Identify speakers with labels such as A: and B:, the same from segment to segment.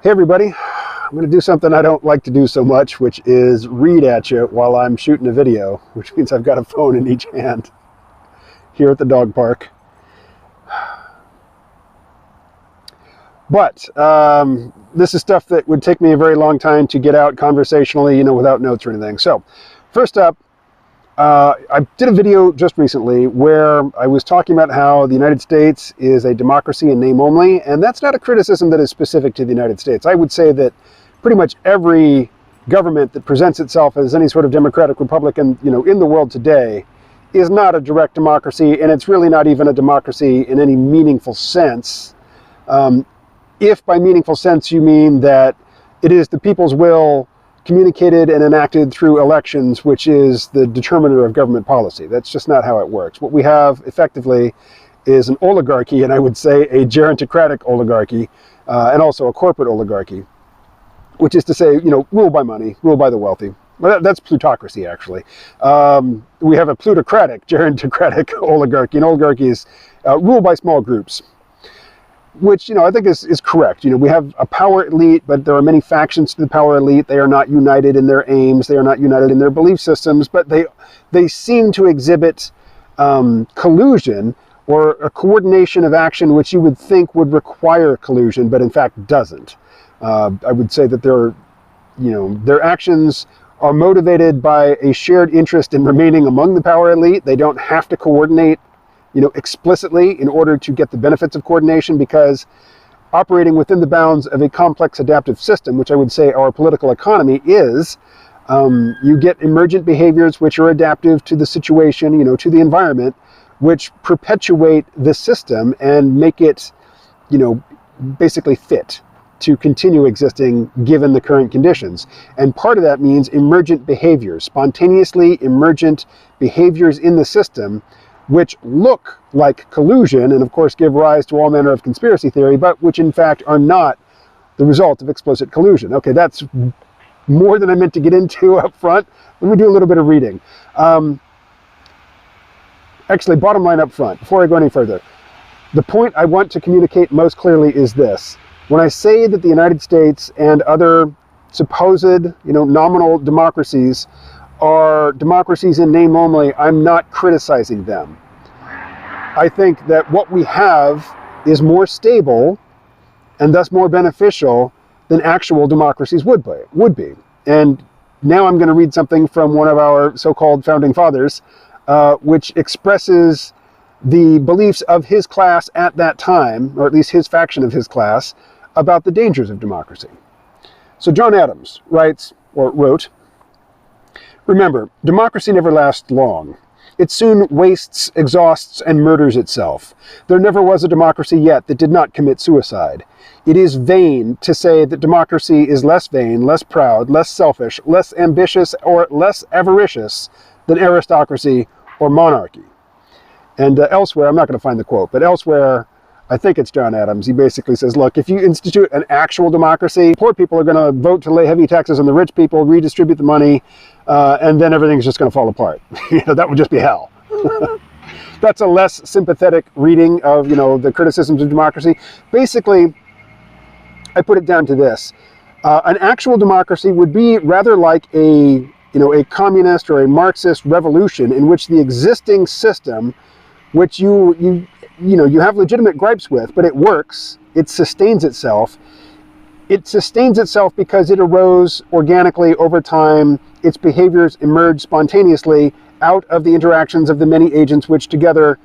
A: Hey everybody, I'm going to do something I don't like to do so much, which is read at you while I'm shooting a video, which means I've got a phone in each hand here at the dog park. But this is stuff that would take me a very long time to get out conversationally, without notes or anything. So first up, I did a video just recently where I was talking about how the United States is a democracy in name only, and that's not a criticism that is specific to the United States. I would say that pretty much every government that presents itself as any sort of democratic republican, in the world today is not a direct democracy, and it's really not even a democracy in any meaningful sense. If by meaningful sense you mean that it is the people's will communicated and enacted through elections, which is the determiner of government policy. That's just not how it works. What we have effectively is an oligarchy, and I would say a gerontocratic oligarchy, and also a corporate oligarchy, which is to say, rule by money, rule by the wealthy. Well, that's plutocracy, actually. We have a plutocratic, gerontocratic oligarchy, and oligarchies rule by small groups, which, I think is correct. We have a power elite, but there are many factions to the power elite. They are not united in their aims. They are not united in their belief systems, but they seem to exhibit collusion or a coordination of action which you would think would require collusion, but in fact doesn't. I would say that their actions are motivated by a shared interest in remaining among the power elite. They don't have to coordinate explicitly in order to get the benefits of coordination, because operating within the bounds of a complex adaptive system, which I would say our political economy is, you get emergent behaviors which are adaptive to the situation, to the environment, which perpetuate the system and make it, basically fit to continue existing given the current conditions. And part of that means emergent behaviors, spontaneously emergent behaviors in the system, which look like collusion and of course give rise to all manner of conspiracy theory, but which in fact are not the result of explicit collusion. Okay, that's more than I meant to get into up front. Let me do a little bit of reading. Actually, bottom line up front, before I go any further, the point I want to communicate most clearly is this. When I say that the United States and other supposed, nominal democracies are democracies in name only, I'm not criticizing them. I think that what we have is more stable and thus more beneficial than actual democracies would be. And now I'm going to read something from one of our so-called founding fathers, which expresses the beliefs of his class at that time, or at least his faction of his class, about the dangers of democracy. So John Adams wrote, "Remember, democracy never lasts long. It soon wastes, exhausts, and murders itself. There never was a democracy yet that did not commit suicide. It is vain to say that democracy is less vain, less proud, less selfish, less ambitious, or less avaricious than aristocracy or monarchy." And elsewhere, I'm not going to find the quote, but elsewhere, I think it's John Adams, he basically says, look, if you institute an actual democracy, poor people are going to vote to lay heavy taxes on the rich people, redistribute the money, and then everything's just going to fall apart. That would just be hell. That's a less sympathetic reading of, the criticisms of democracy. Basically, I put it down to this. An actual democracy would be rather like a communist or a Marxist revolution in which the existing system, which you have legitimate gripes with, but it works, it sustains itself. It sustains itself because it arose organically over time. Its behaviors emerge spontaneously out of the interactions of the many agents which together,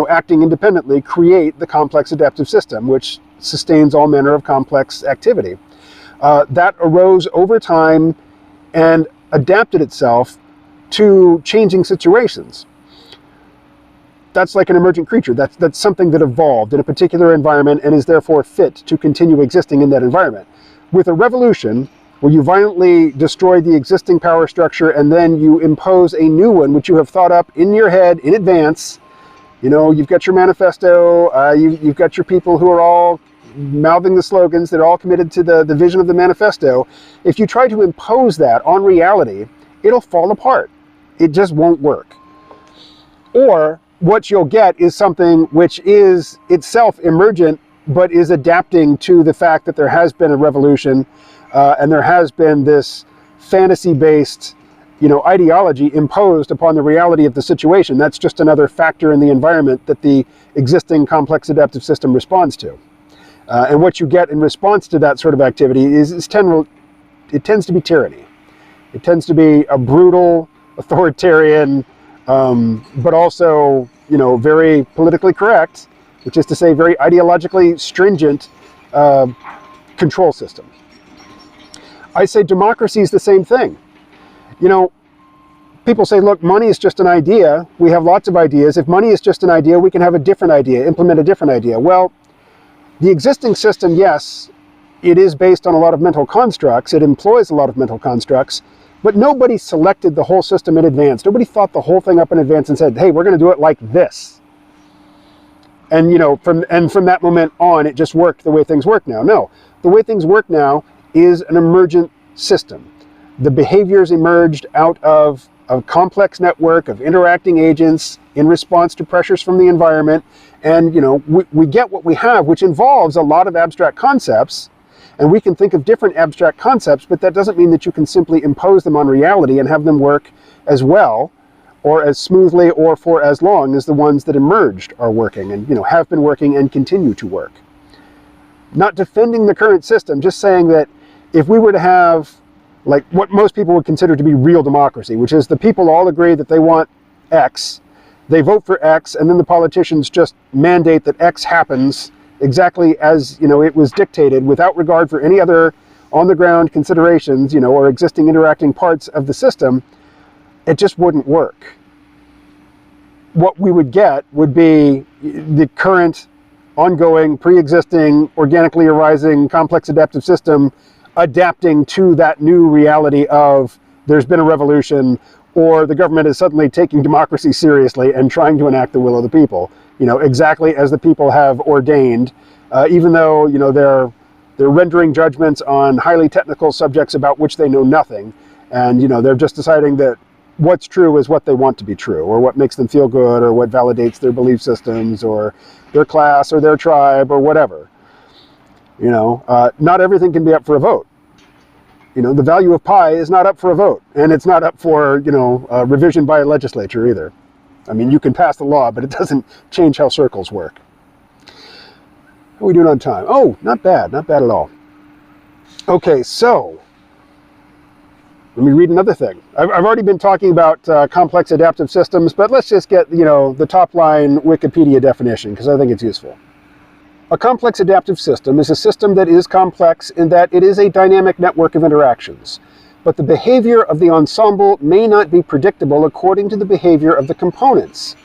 A: acting independently, create the complex adaptive system, which sustains all manner of complex activity. That arose over time and adapted itself to changing situations. That's like an emergent creature. That's something that evolved in a particular environment and is therefore fit to continue existing in that environment. With a revolution, where you violently destroy the existing power structure and then you impose a new one, which you have thought up in your head in advance, you've got your manifesto, you've got your people who are all mouthing the slogans, they're all committed to the vision of the manifesto. If you try to impose that on reality, it'll fall apart. It just won't work. Or what you'll get is something which is itself emergent but is adapting to the fact that there has been a revolution, and there has been this fantasy-based, ideology imposed upon the reality of the situation. That's just another factor in the environment that the existing complex adaptive system responds to. And what you get in response to that sort of activity it tends to be tyranny. It tends to be a brutal, authoritarian, but also, very politically correct, which is to say very ideologically stringent control system. I say democracy is the same thing. People say, look, money is just an idea. We have lots of ideas. If money is just an idea, we can have a different idea, implement a different idea. Well, the existing system, yes, it is based on a lot of mental constructs. It employs a lot of mental constructs, but nobody selected the whole system in advance. Nobody thought the whole thing up in advance and said, hey, we're going to do it like this. And, from that moment on, it just worked the way things work now. No, the way things work now is an emergent system. The behaviors emerged out of a complex network of interacting agents in response to pressures from the environment. And, we get what we have, which involves a lot of abstract concepts. And we can think of different abstract concepts, but that doesn't mean that you can simply impose them on reality and have them work as well or as smoothly or for as long as the ones that emerged are working and, have been working and continue to work. Not defending the current system, just saying that if we were to have like what most people would consider to be real democracy, which is the people all agree that they want X, they vote for X, and then the politicians just mandate that X happens exactly as it was dictated without regard for any other on-the-ground considerations, or existing interacting parts of the system, it just wouldn't work. What we would get would be the current, ongoing, pre-existing, organically arising, complex adaptive system adapting to that new reality of there's been a revolution, or the government is suddenly taking democracy seriously and trying to enact the will of the people, exactly as the people have ordained, even though, they're rendering judgments on highly technical subjects about which they know nothing. And, they're just deciding that what's true is what they want to be true, or what makes them feel good, or what validates their belief systems, or their class, or their tribe, or whatever. Not everything can be up for a vote. The value of pi is not up for a vote, and it's not up for, revision by a legislature either. I mean, you can pass the law, but it doesn't change how circles work. How are we doing on time? Oh, not bad at all. Okay, so let me read another thing. I've already been talking about complex adaptive systems, but let's just get, the top line Wikipedia definition, because I think it's useful. A complex adaptive system is a system that is complex in that it is a dynamic network of interactions, but the behavior of the ensemble may not be predictable according to the behavior of the components.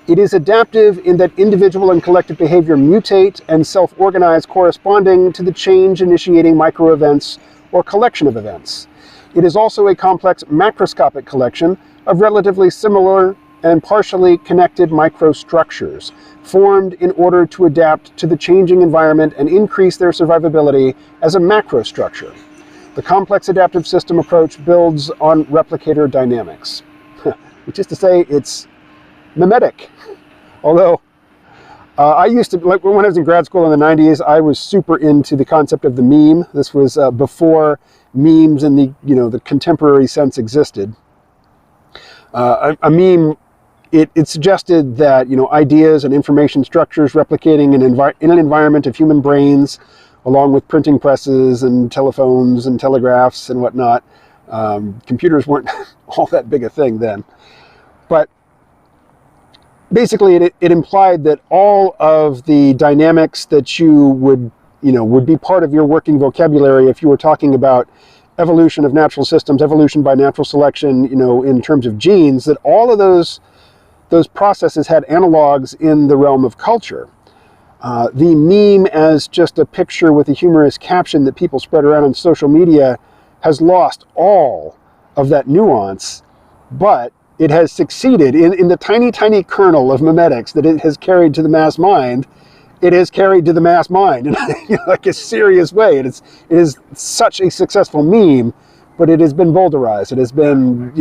A: It is adaptive in that individual and collective behavior mutate and self-organize corresponding to the change-initiating microevents or collection of events. It is also a complex macroscopic collection of relatively similar and partially connected microstructures, formed in order to adapt to the changing environment and increase their survivability as a macrostructure. The complex adaptive system approach builds on replicator dynamics, which is to say it's mimetic. Although I used to, like when I was in grad school in the 90s, I was super into the concept of the meme. This was before memes in the contemporary sense existed. A meme, it suggested that ideas and information structures replicating in an environment of human brains, along with printing presses and telephones and telegraphs and whatnot. Computers weren't all that big a thing then, but basically it implied that all of the dynamics that you would be part of your working vocabulary if you were talking about evolution of natural systems, evolution by natural selection, in terms of genes, that all of those processes had analogs in the realm of culture. The meme as just a picture with a humorous caption that people spread around on social media has lost all of that nuance, but it has succeeded in the tiny, tiny kernel of memetics that it has carried to the mass mind. It is carried to the mass mind in like a serious way. It is such a successful meme, but it has been boulderized. It has been,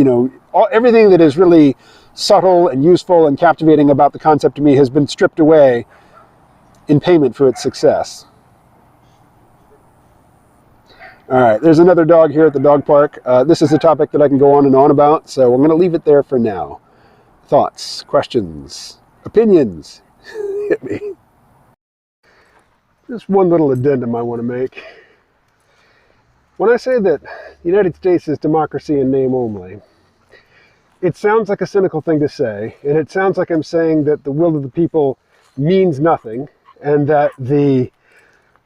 A: everything that is really subtle and useful and captivating about the concept to me has been stripped away in payment for its success. All right, there's another dog here at the dog park. This is a topic that I can go on and on about, so I'm going to leave it there for now. Thoughts, questions, opinions, hit me. Just one little addendum I want to make. When I say that the United States is democracy in name only, it sounds like a cynical thing to say, and it sounds like I'm saying that the will of the people means nothing, and that the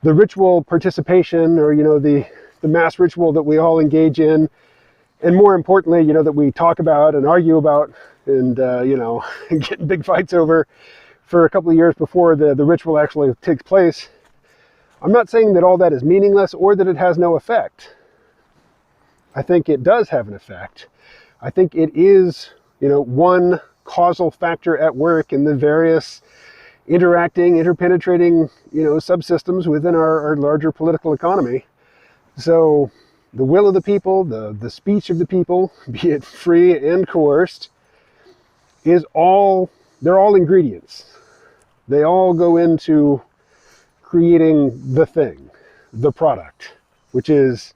A: ritual participation, or the mass ritual that we all engage in, and more importantly, that we talk about and argue about, and get in big fights over for a couple of years before the ritual actually takes place. I'm not saying that all that is meaningless or that it has no effect. I think it does have an effect. I think it is, one causal factor at work in the various interpenetrating, subsystems within our larger political economy. So the will of the people, the speech of the people, be it free and coerced, they're all ingredients. They all go into creating the thing, the product, which is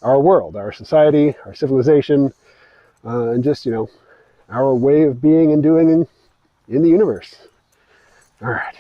A: our world, our society, our civilization, and just, our way of being and doing in the universe. All right.